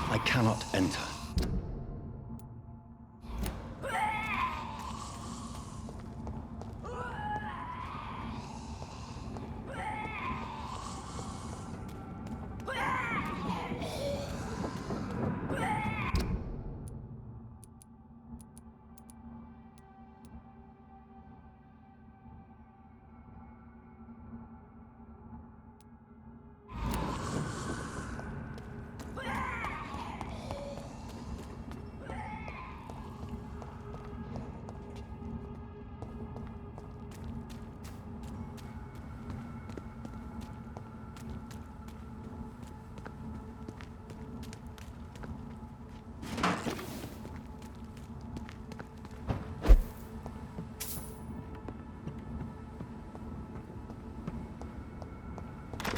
I cannot enter.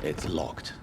It's locked.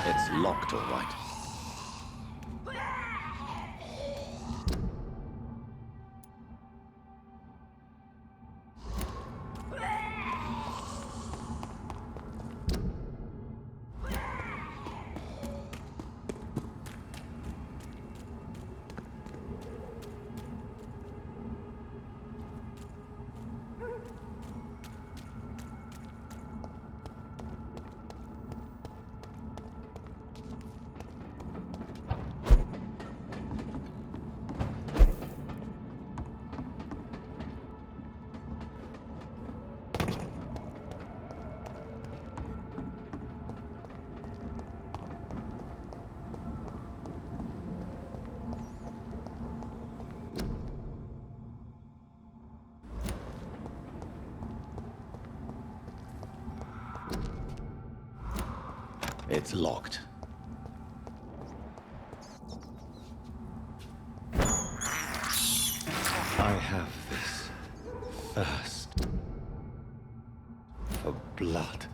It's locked, all right. It's locked. I have this thirst for blood.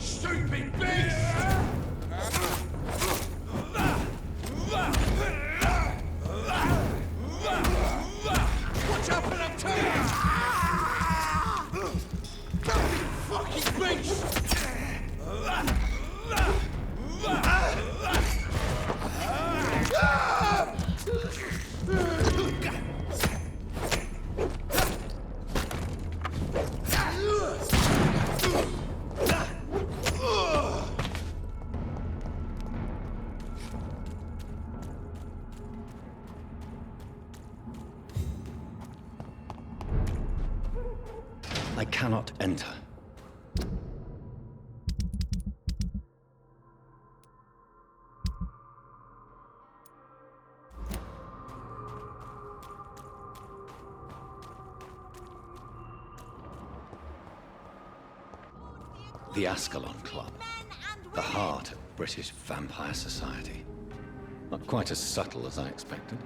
Stupid beast! Watch out for that turret! Fucking beast! I cannot enter. The Ascalon Club. The heart of British vampire society. Not quite as subtle as I expected.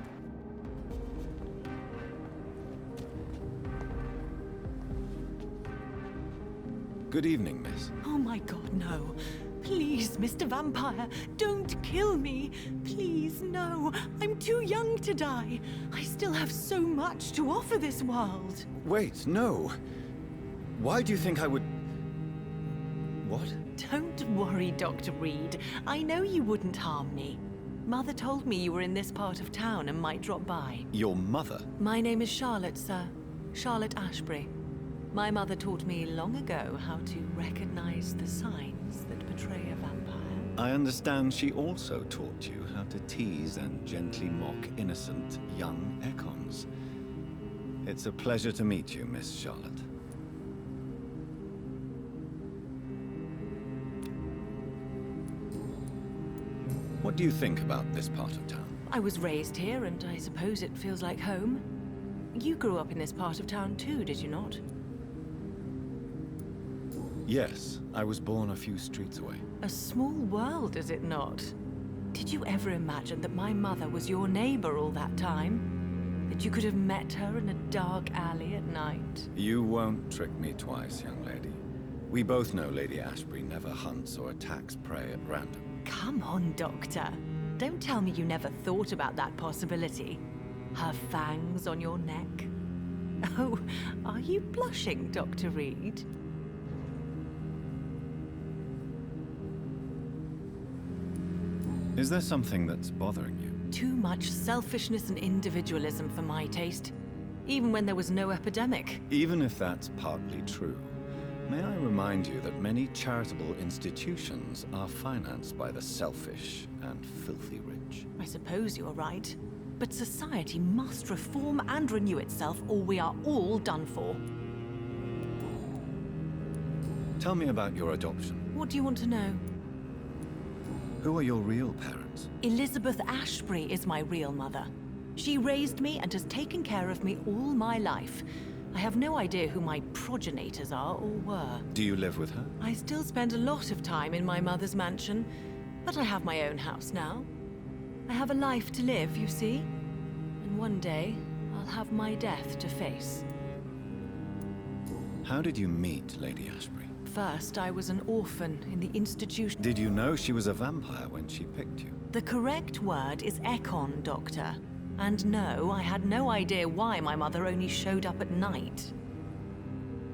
Good evening, miss. Oh my god, no. Please, Mr. Vampire, don't kill me. Please, no. I'm too young to die. I still have so much to offer this world. Wait, no. Why do you think I would... What? Don't worry, Dr. Reed. I know you wouldn't harm me. Mother told me you were in this part of town and might drop by. Your mother? My name is Charlotte, sir. Charlotte Ashbury. My mother taught me long ago how to recognize the signs that betray a vampire. I understand she also taught you how to tease and gently mock innocent young Econs. It's a pleasure to meet you, Miss Charlotte. What do you think about this part of town? I was raised here, and I suppose it feels like home. You grew up in this part of town too, did you not? Yes, I was born a few streets away. A small world, is it not? Did you ever imagine that my mother was your neighbor all that time? That you could have met her in a dark alley at night? You won't trick me twice, young lady. We both know Lady Ashbury never hunts or attacks prey at random. Come on, Doctor. Don't tell me you never thought about that possibility. Her fangs on your neck. Oh, are you blushing, Dr. Reed? Is there something that's bothering you? Too much selfishness and individualism for my taste. Even when there was no epidemic. Even if that's partly true, may I remind you that many charitable institutions are financed by the selfish and filthy rich. I suppose you're right. But society must reform and renew itself, or we are all done for. Tell me about your adoption. What do you want to know? Who are your real parents? Elizabeth Ashbury is my real mother. She raised me and has taken care of me all my life. I have no idea who my progenitors are or were. Do you live with her? I still spend a lot of time in my mother's mansion, but I have my own house now. I have a life to live, you see. And one day, I'll have my death to face. How did you meet Lady Ashbury? First, I was an orphan in the institution. Did you know she was a vampire when she picked you? The correct word is Econ, Doctor. And no, I had no idea why my mother only showed up at night.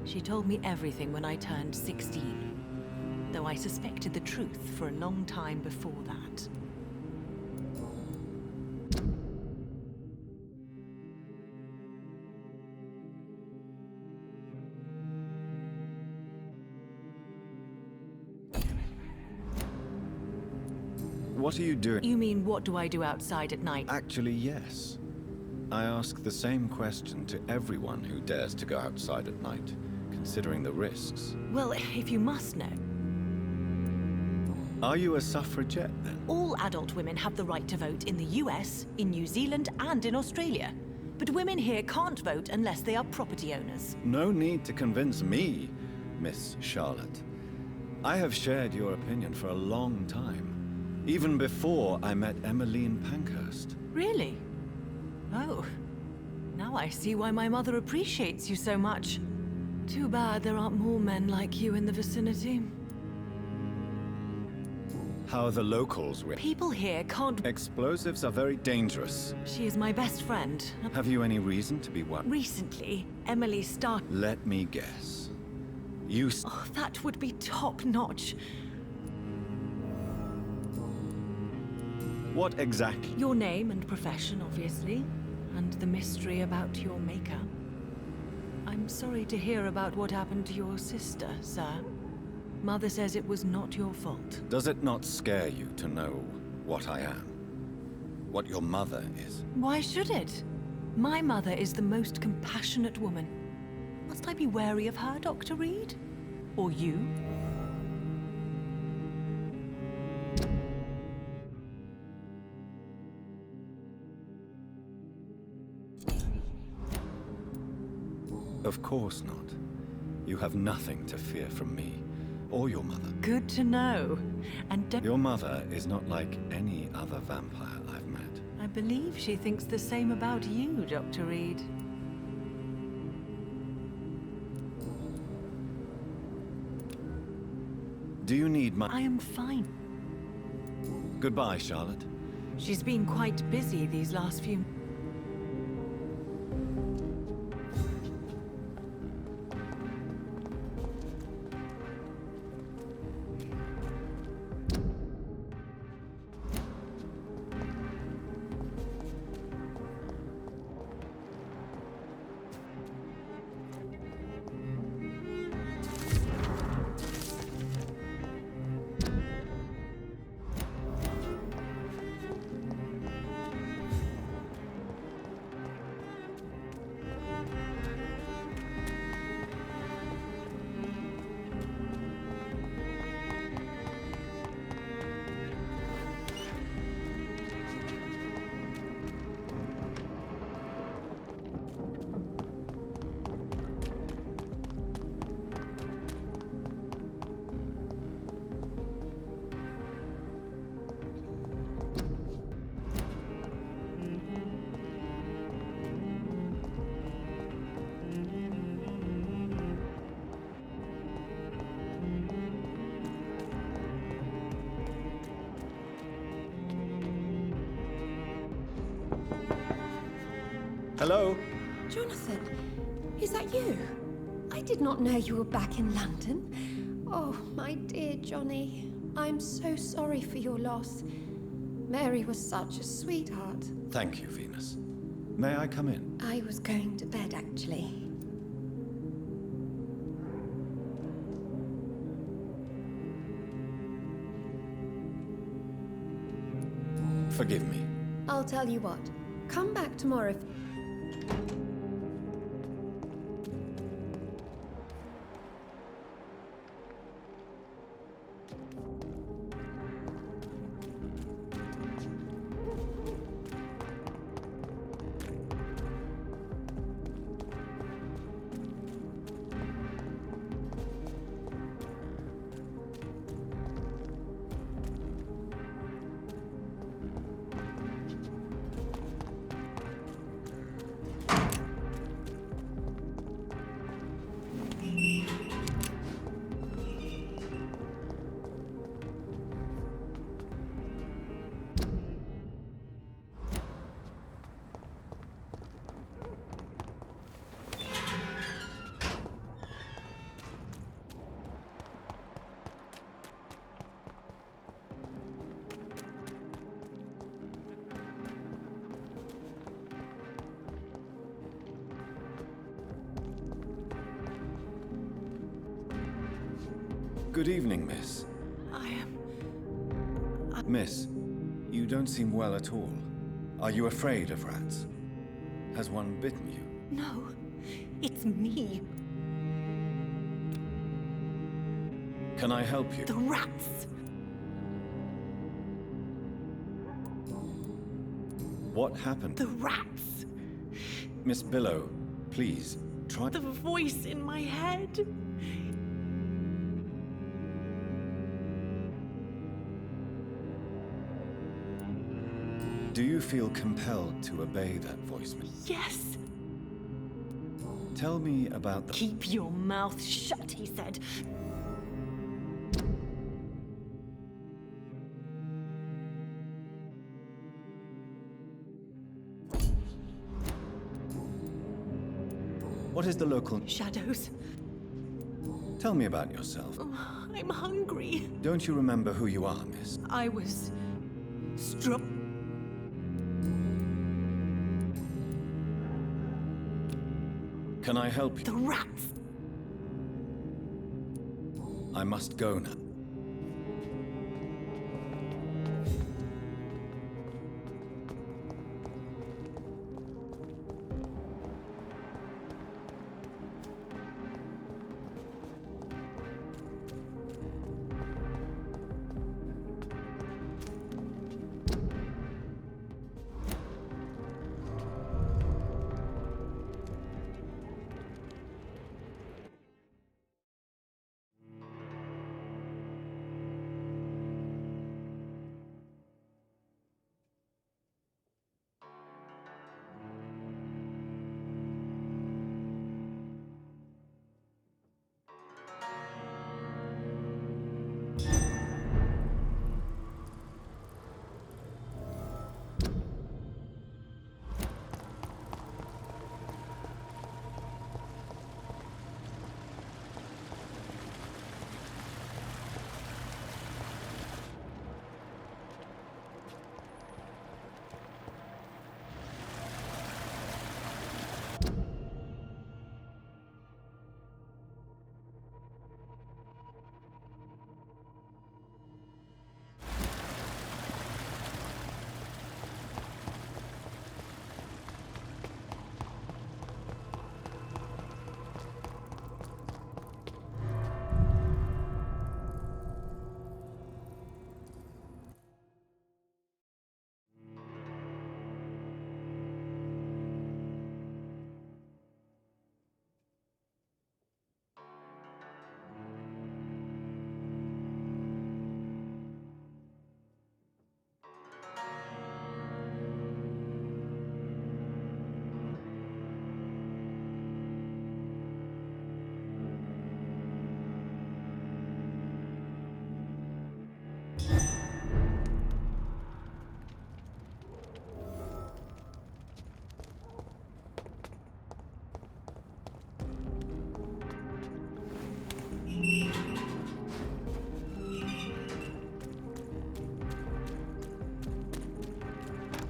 She told me everything when I turned 16, though I suspected the truth for a long time before that. What are you doing? You mean, what do I do outside at night? Actually, yes. I ask the same question to everyone who dares to go outside at night, considering the risks. Well, if you must know, Are you a suffragette, then? all adult women have the right to vote in the US, in New Zealand, and in Australia. But women here can't vote unless they are property owners. No need to convince me, Miss Charlotte. I have shared your opinion for a long time. Even before I met Emmeline Pankhurst. Really? Oh. Now I see why my mother appreciates you so much. Too bad there aren't more men like you in the vicinity. How the locals People here can't... Explosives are very dangerous. She is my best friend. Have you any reason to be worried? Recently, Emily started... Let me guess. You... Oh, that would be top-notch. What exactly? Your name and profession, obviously. And the mystery about your maker. I'm sorry to hear about what happened to your sister, sir. Mother says it was not your fault. Does it not scare you to know what I am? What your mother is? Why should it? My mother is the most compassionate woman. Must I be wary of her, Dr. Reed? Or you? Of course not. You have nothing to fear from me, or your mother. Good to know. And Your mother is not like any other vampire I've met. I believe she thinks the same about you, Dr. Reed. Do you need my... I am fine. Goodbye, Charlotte. She's been quite busy these last few... Hello? Jonathan, is that you? I did not know you were back in London. Oh, my dear Johnny, I'm so sorry for your loss. Mary was such a sweetheart. Thank you, Venus. May I come in? I was going to bed, actually. Forgive me. I'll tell you what. Come back tomorrow. Good evening, miss. I am... Miss, you don't seem well at all. Are you afraid of rats? Has one bitten you? No, it's me. Can I help you? The rats. What happened? The rats. Miss Billow, please, try... The voice in my head. Do you feel compelled to obey that voice, miss? Yes. Tell me about the... Keep your mouth shut, he said. What is the local... Shadows. Tell me about yourself. I'm hungry. Don't you remember who you are, miss? I was struck. Can I help you? The rats. I must go now.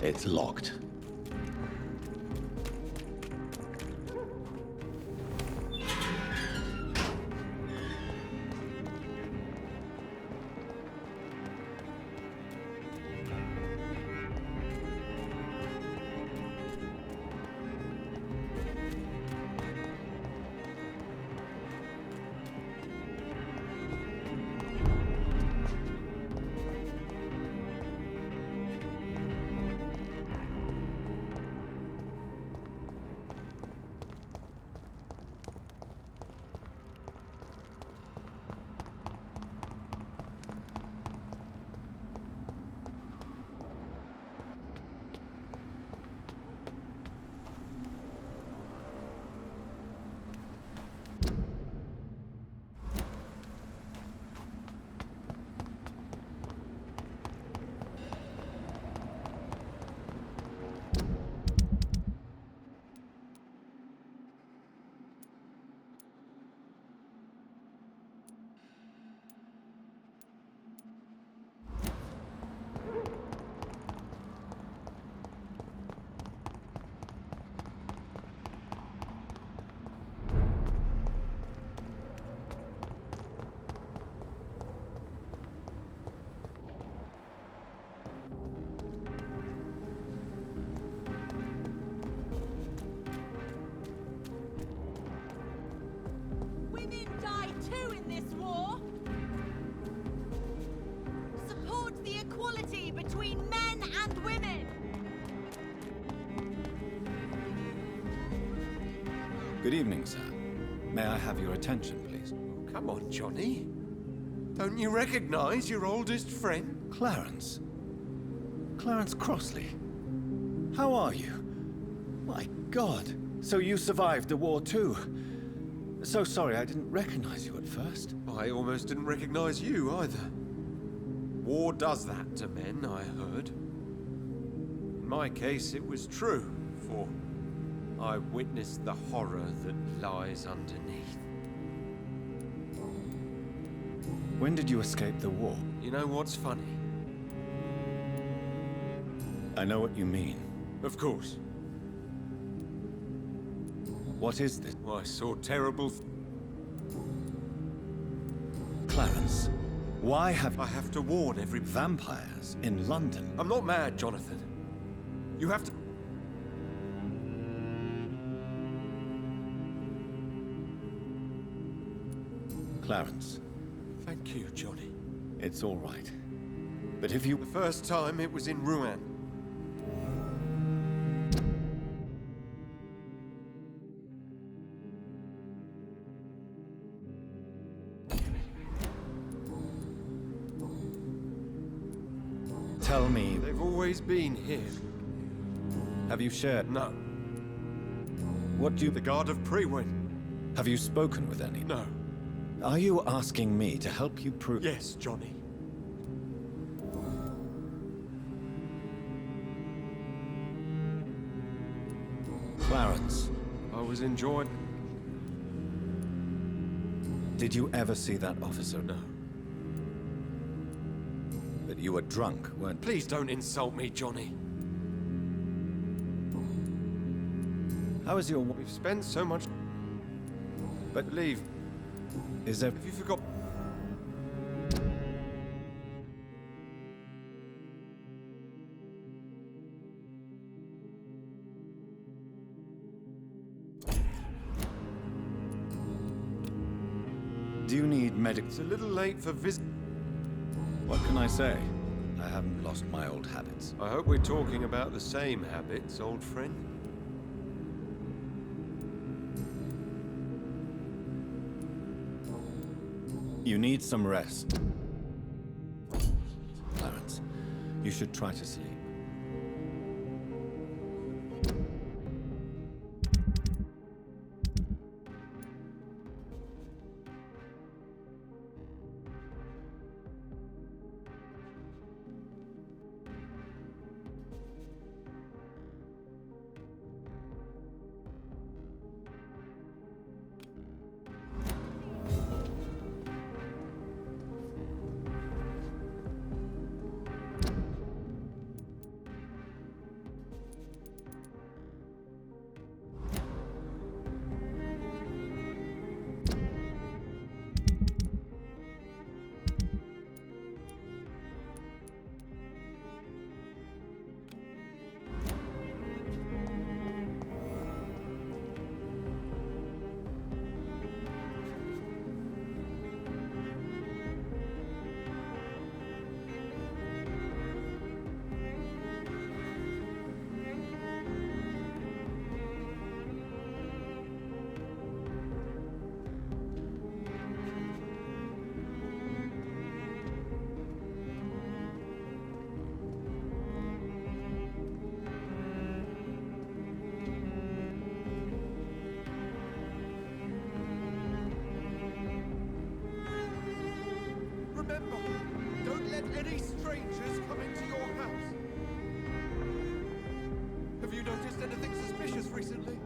It's locked. Between men and women. Good evening, sir. May I have your attention, please? Come on, Johnny. Don't you recognize your oldest friend? Clarence. Clarence Crossley. How are you? My God. So you survived the war too. So sorry I didn't recognize you at first. I almost didn't recognize you either. War does that to men, I heard. In my case, it was true, for I witnessed the horror that lies underneath. When did you escape the war? You know what's funny? I know what you mean. Of course. What is this? I saw terrible... Clarence, why have I have to warn every... vampires in London? I'm not mad, Jonathan. You have to... Clarence, Thank you, Johnny. it's all right. But if you... The first time it was in Rouen. Tell me, They've always been here. have you shared... No. What do you... The Guard of Prewin. Have you spoken with any? No. Are you asking me to help you prove... Yes, Johnny. Clarence, I was enjoying... did you ever see that officer? No. But you were drunk, weren't you? Please don't insult me, Johnny. How is your... We've spent so much... But Believe, is there... have you forgot... Do you need medic... It's a little late for visit... What can I say? I haven't lost my old habits. I hope we're talking about the same habits, old friend. You need some rest. Clarence, you should try to sleep. Remember, don't let any strangers come into your house. Have you noticed anything suspicious recently?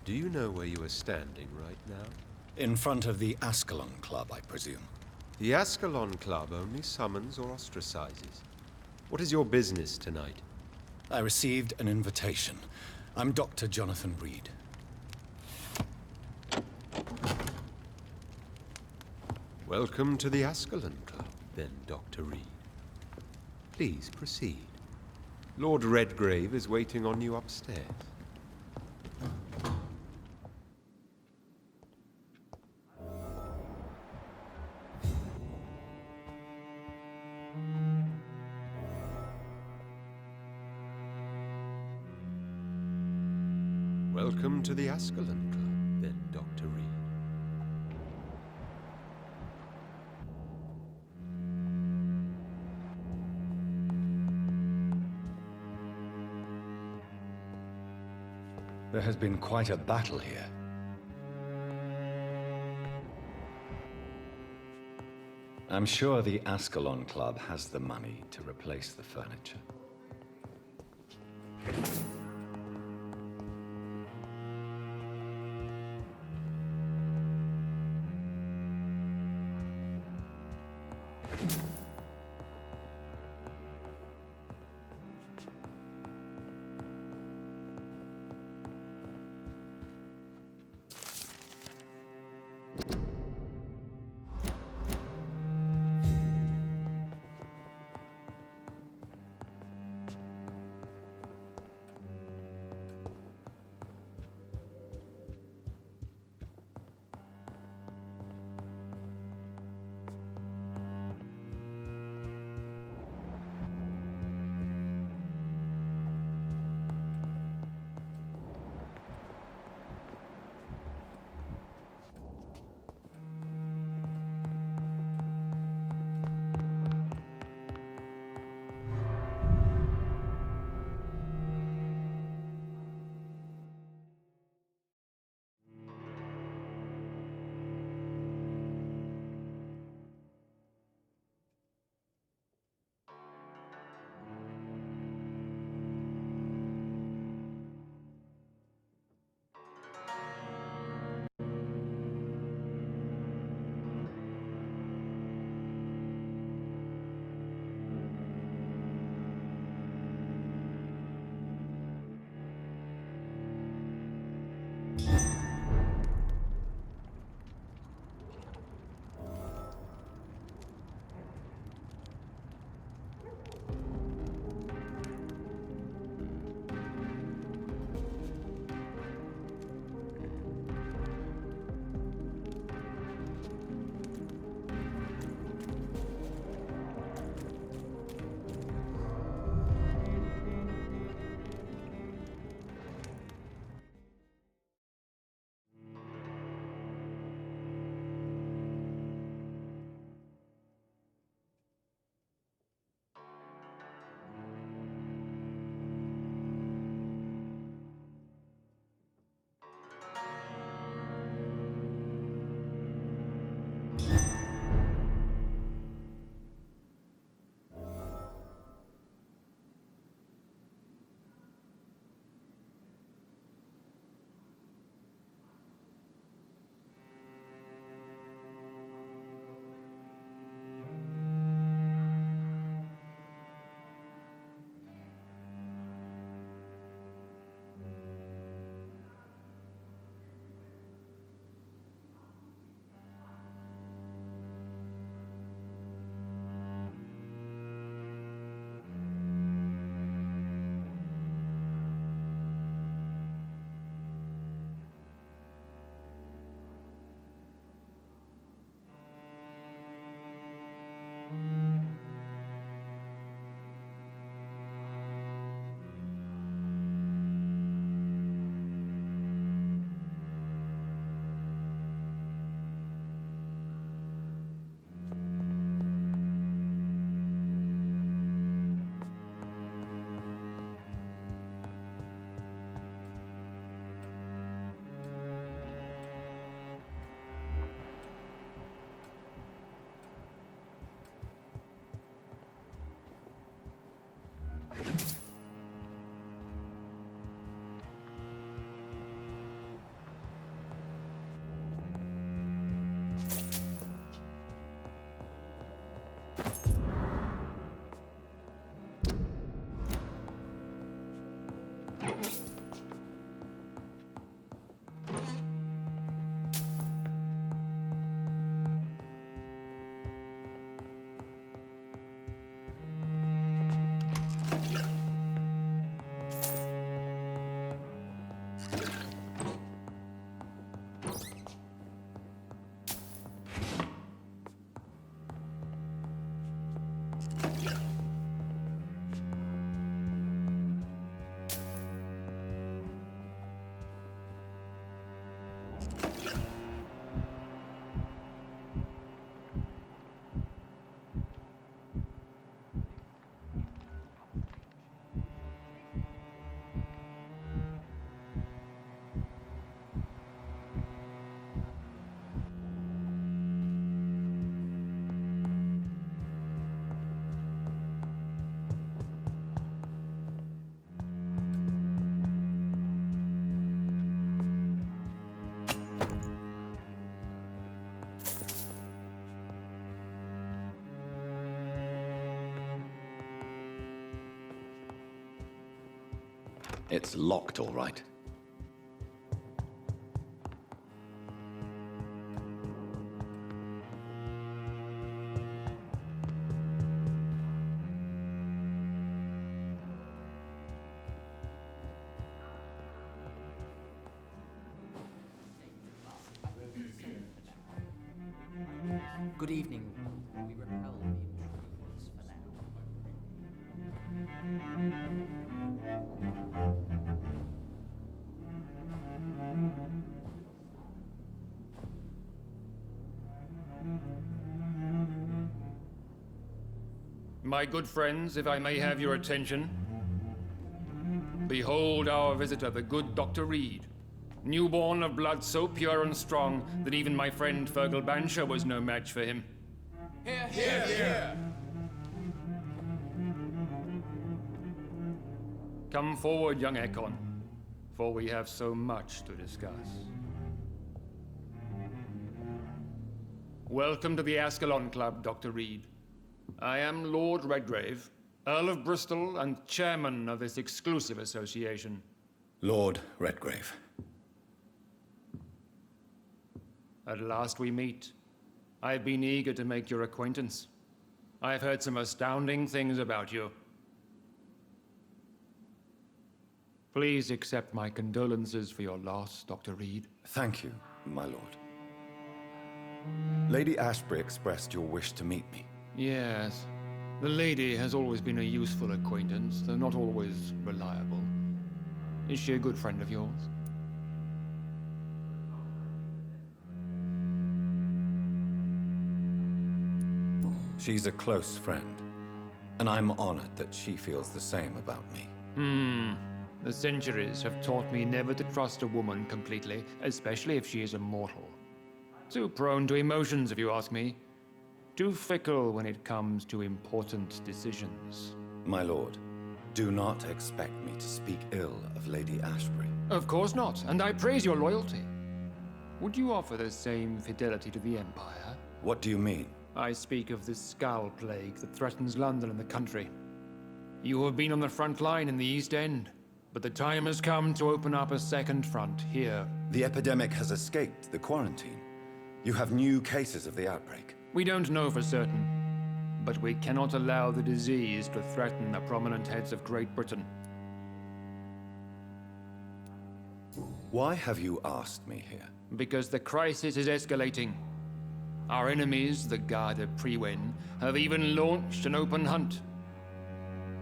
Do you know where you are standing right now? In front of the Ascalon Club, I presume. The Ascalon Club only summons or ostracizes. What is your business tonight? I received an invitation. I'm Dr. Jonathan Reed. Welcome to the Ascalon Club, then, Dr. Reed. Please proceed. Lord Redgrave is waiting on you upstairs. Welcome to the Ascalon Club, then, Dr. Reed. There has been quite a battle here. I'm sure the Ascalon Club has the money to replace the furniture. It's locked, all right. Good evening. We repel the intruders for now. My good friends, if I may have your attention. Behold our visitor, the good Dr. Reed. Newborn of blood so pure and strong that even my friend Fergal Bansher was no match for him. Come forward, young Ekon, for we have so much to discuss. Welcome to the Ascalon Club, Dr. Reed. I am Lord Redgrave, Earl of Bristol and chairman of this exclusive association. Lord Redgrave. At last we meet. I've been eager to make your acquaintance. I've heard some astounding things about you. Please accept my condolences for your loss, Dr. Reed. Thank you, my lord. Lady Ashbury expressed your wish to meet me. Yes. The lady has always been a useful acquaintance, though not always reliable. Is she a good friend of yours? She's a close friend, and I'm honored that she feels the same about me. The centuries have taught me never to trust a woman completely, especially if she is a mortal. Too prone to emotions, if you ask me. Too fickle when it comes to important decisions. My lord, do not expect me to speak ill of Lady Ashbury. Of course not, and I praise your loyalty. Would you offer the same fidelity to the Empire? What do you mean? I speak of the Skull Plague that threatens London and the country. You have been on the front line in the East End, but the time has come to open up a second front here. The epidemic has escaped the quarantine. You have new cases of the outbreak. We don't know for certain, but we cannot allow the disease to threaten the prominent heads of Great Britain. Why have you asked me here? Because the crisis is escalating. Our enemies, the Garda Priwen, have even launched an open hunt.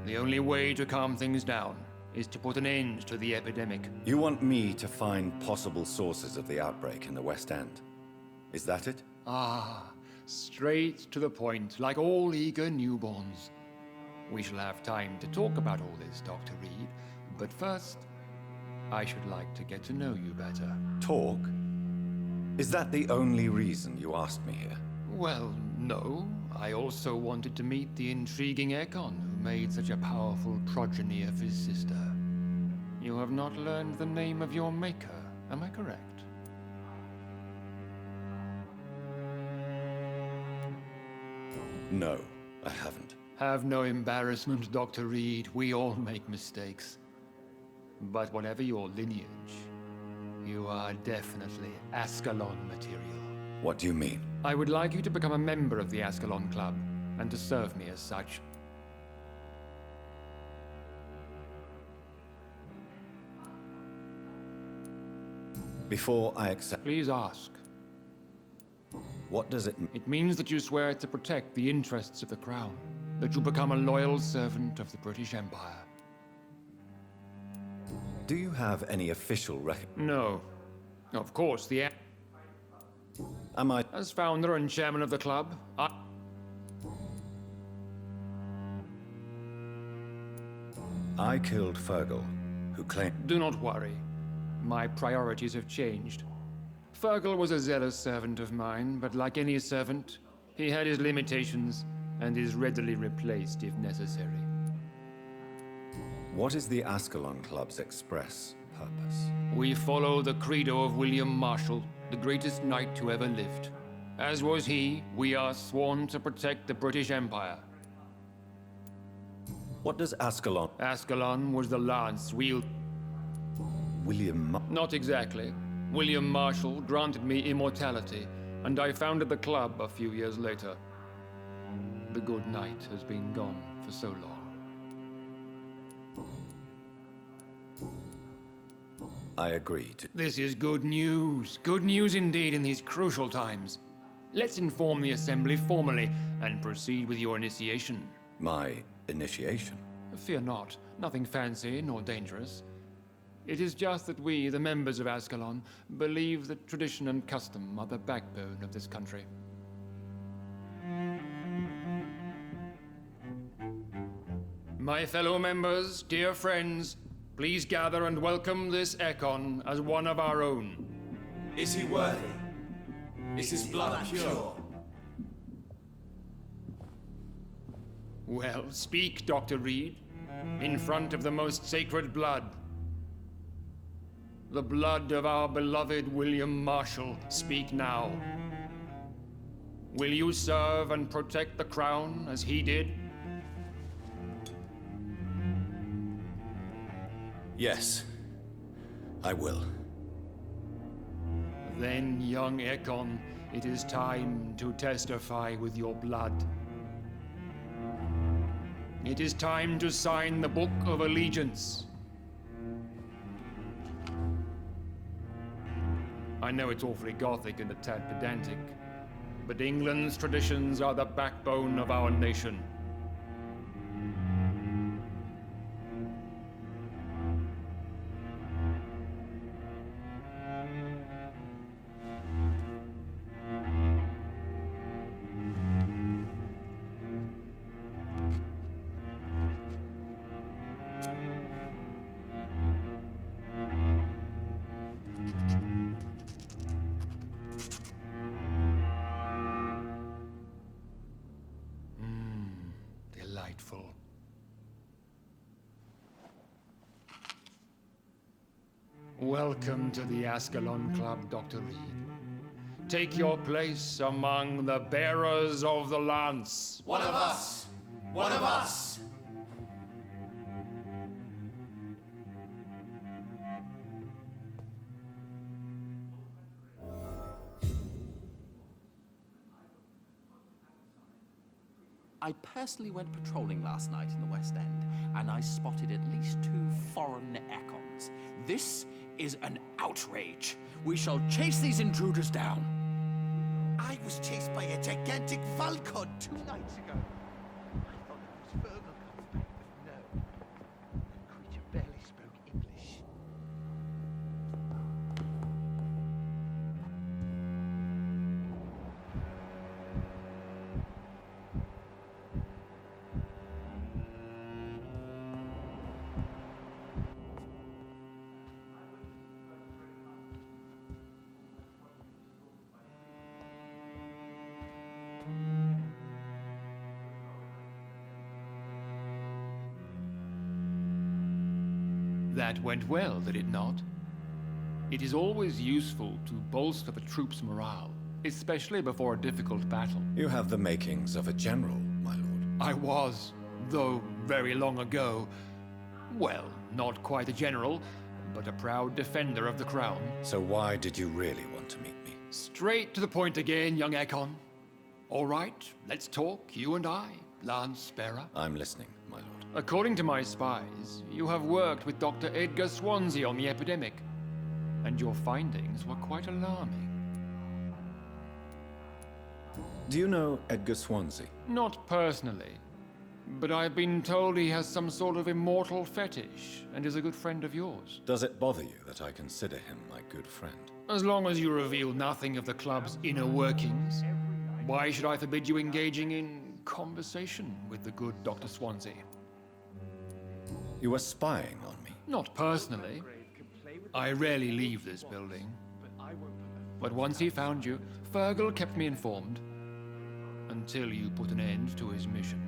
The only way to calm things down is to put an end to the epidemic. You want me to find possible sources of the outbreak in the West End. Is that it? Straight to the point, like all eager newborns. We shall have time to talk about all this, Dr. Reed, but first, I should like to get to know you better. Talk? Is that the only reason you asked me here? Well, no. I also wanted to meet the intriguing Ekon, who made such a powerful progeny of his sister. You have not learned the name of your maker, am I correct? No, I haven't. Have no embarrassment, Dr. Reed. We all make mistakes. But whatever your lineage, you are definitely Ascalon material. What do you mean? I would like you to become a member of the Ascalon Club, and to serve me as such. Before I accept... Please ask. What does it mean? It means that you swear to protect the interests of the Crown, that you become a loyal servant of the British Empire. Do you have any official No. Of course, Am I... As founder and chairman of the club, I killed Fergal, who claimed... Do not worry. My priorities have changed. Fergal was a zealous servant of mine, but like any servant, he had his limitations and is readily replaced if necessary. What is the Ascalon Club's express purpose? We follow the credo of William Marshall, the greatest knight who ever lived. As was he, we are sworn to protect the British Empire. What does Ascalon... Ascalon was the lance wield. William Not exactly. William Marshall granted me immortality, and I founded the club a few years later. The good knight has been gone for so long. I agree to... This is good news. Good news indeed in these crucial times. Let's inform the Assembly formally and proceed with your initiation. My initiation? Fear not. Nothing fancy nor dangerous. It is just that we, the members of Ascalon, believe that tradition and custom are the backbone of this country. My fellow members, dear friends, please gather and welcome this Ekon as one of our own. Is he worthy? Is his blood pure? Well, speak, Dr. Reed, in front of the most sacred blood. The blood of our beloved William Marshall, speak now. Will you serve and protect the crown as he did? Yes, I will. Then, young Ekon, it is time to testify with your blood. It is time to sign the Book of Allegiance. I know it's awfully gothic and a tad pedantic, but England's traditions are the backbone of our nation. Delightful. Welcome to the Ascalon Club, Dr. Reed. Take your place among the bearers of the lance. One of us! One of us! I personally went patrolling last night in the West End, and I spotted at least 2 foreign Ekons. This is an outrage. We shall chase these intruders down. I was chased by a gigantic Falcon 2 nights ago. I thought it was Fergal coming back, but no. The creature barely spoke English. That went well, did it not? It is always useful to bolster the troops' morale, especially before a difficult battle. You have the makings of a general, my lord. I was, though very long ago, well, not quite a general, but a proud defender of the crown. So why did you really want to meet me? Straight to the point again, young Ekon. All right, let's talk, you and I, Lance Bearer. I'm listening, my lord. According to my spies, you have worked with Dr. Edgar Swansea on the epidemic, and your findings were quite alarming. Do you know Edgar Swansea? Not personally, but I've been told he has some sort of immortal fetish and is a good friend of yours. Does it bother you that I consider him my good friend? As long as you reveal nothing of the club's inner workings, why should I forbid you engaging in conversation with the good Dr. Swansea? You were spying on me. Not personally. I rarely leave this building. But once he found you, Fergal kept me informed. Until you put an end to his mission.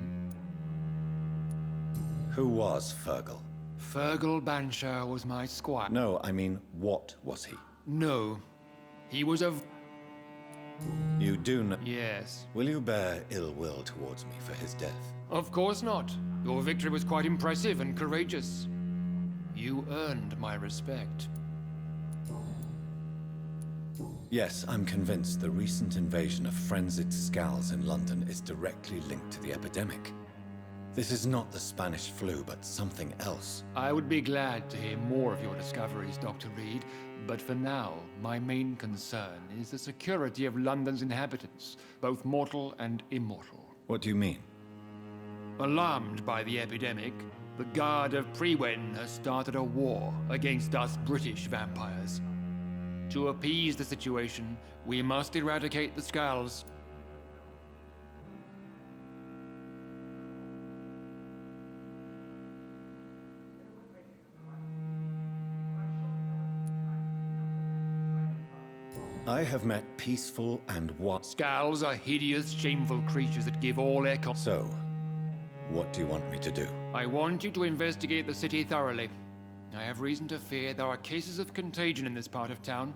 Who was Fergal? Fergal Banshire was my squire. No, I mean, what was he? No. He was a... You do know... Yes. Will you bear ill will towards me for his death? Of course not. Your victory was quite impressive and courageous. You earned my respect. Yes, I'm convinced the recent invasion of frenzied Scals in London is directly linked to the epidemic. This is not the Spanish flu, but something else. I would be glad to hear more of your discoveries, Dr. Reed, but for now, my main concern is the security of London's inhabitants, both mortal and immortal. What do you mean? Alarmed by the epidemic, the Guard of Prewen has started a war against us British vampires. To appease the situation, we must eradicate the Scals. I have met peaceful and what? Scals are hideous, shameful creatures that give all their So, what do you want me to do? I want you to investigate the city thoroughly. I have reason to fear there are cases of contagion in this part of town.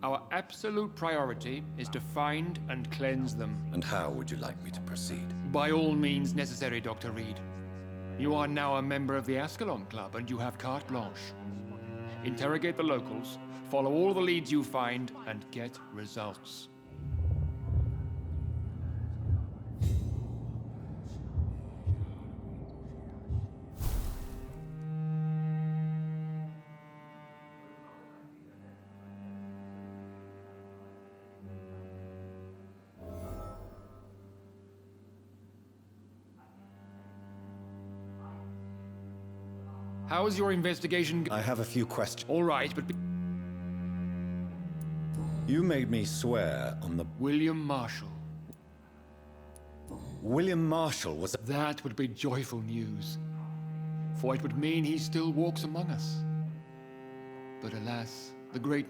Our absolute priority is to find and cleanse them. And how would you like me to proceed? By all means necessary, Dr. Reed. You are now a member of the Ascalon Club and you have carte blanche. Interrogate the locals, follow all the leads you find, and get results. How is your investigation I have a few questions. All right, but... You made me swear on the... William Marshall. William Marshall was... That would be joyful news, for it would mean he still walks among us. But alas, the great...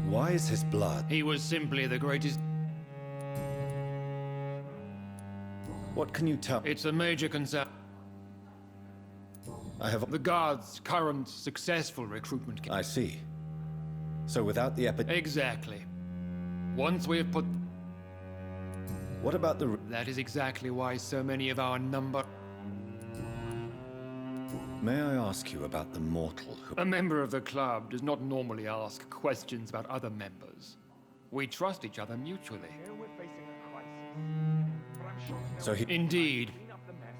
Why is his blood? He was simply the greatest... What can you tell? It's a major concern. I have... The Guard's current successful recruitment... I see. So without the Exactly. Once we have put... What about the... That is exactly why so many of our number... May I ask you about the mortal who... A member of the club does not normally ask questions about other members. We trust each other mutually. So he... Indeed.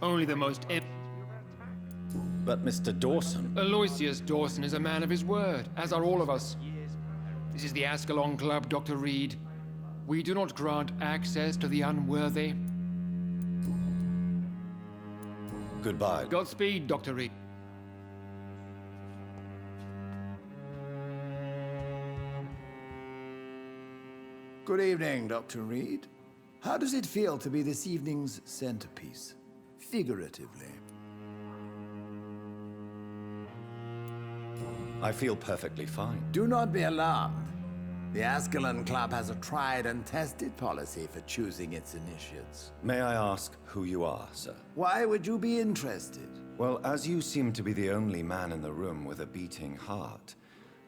Only the most... But Mr. Dawson... Aloysius Dawson is a man of his word, as are all of us. This is the Ascalon Club, Dr. Reed. We do not grant access to the unworthy. Goodbye. Godspeed, Dr. Reed. Good evening, Dr. Reed. How does it feel to be this evening's centerpiece, figuratively? I feel perfectly fine. Do not be alarmed. The Ascalon Club has a tried and tested policy for choosing its initiates. May I ask who you are, sir? Why would you be interested? Well, as you seem to be the only man in the room with a beating heart,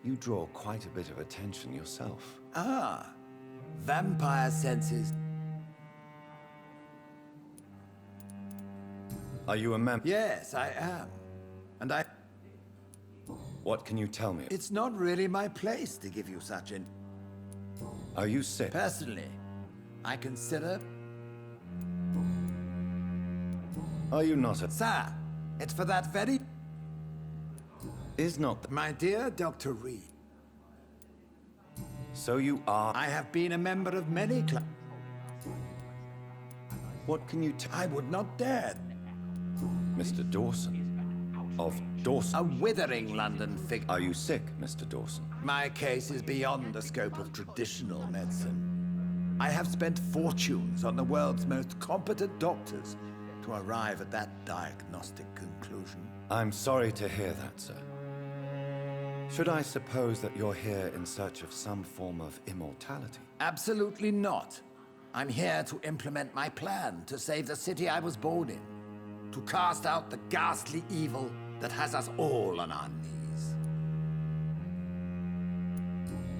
you draw quite a bit of attention yourself. Ah, vampire senses. Are you a member? Yes, I am. And What can you tell me? It's not really my place to give you such an... Are you sick? Personally, I consider... Are you not a... Sir, it's for that very... Is not the... My dear Dr. Reed, So you are... I have been a member of many clubs. What can you tell... I would not dare. Mr. Dawson? Of Dawson? A withering London figure. Are you sick, Mr. Dawson? My case is beyond the scope of traditional medicine. I have spent fortunes on the world's most competent doctors to arrive at that diagnostic conclusion. I'm sorry to hear that, sir. Should I suppose that you're here in search of some form of immortality? Absolutely not. I'm here to implement my plan to save the city I was born in. To cast out the ghastly evil that has us all on our knees.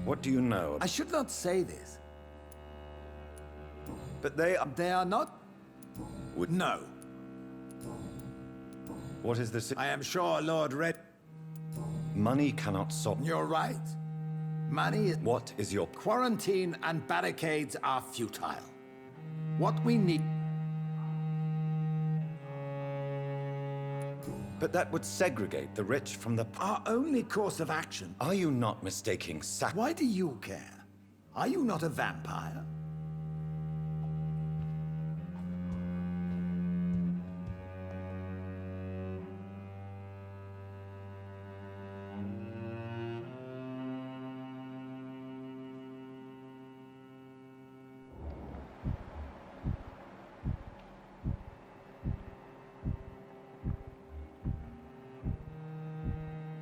What do you know? I should not say this, But they are... they are not... Would... No. What is this? I am sure Lord Red... Money cannot solve... You're right. Money is... What is your... Quarantine and barricades are futile. What we need... But that would segregate the rich from the poor. Our only course of action... Are you not mistaking Why do you care? Are you not a vampire?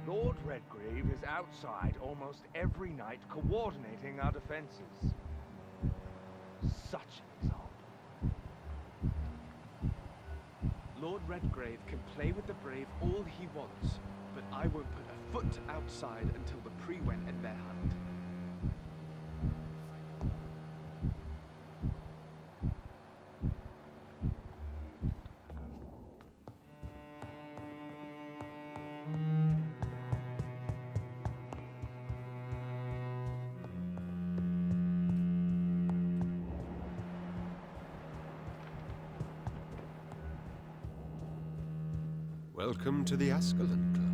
Lord Redgrave is outside almost every night coordinating our defenses. Such an example. Lord Redgrave can play with the brave all he wants, but I won't put a foot outside until the pre-went in their hand. Welcome to the Ascalon Club.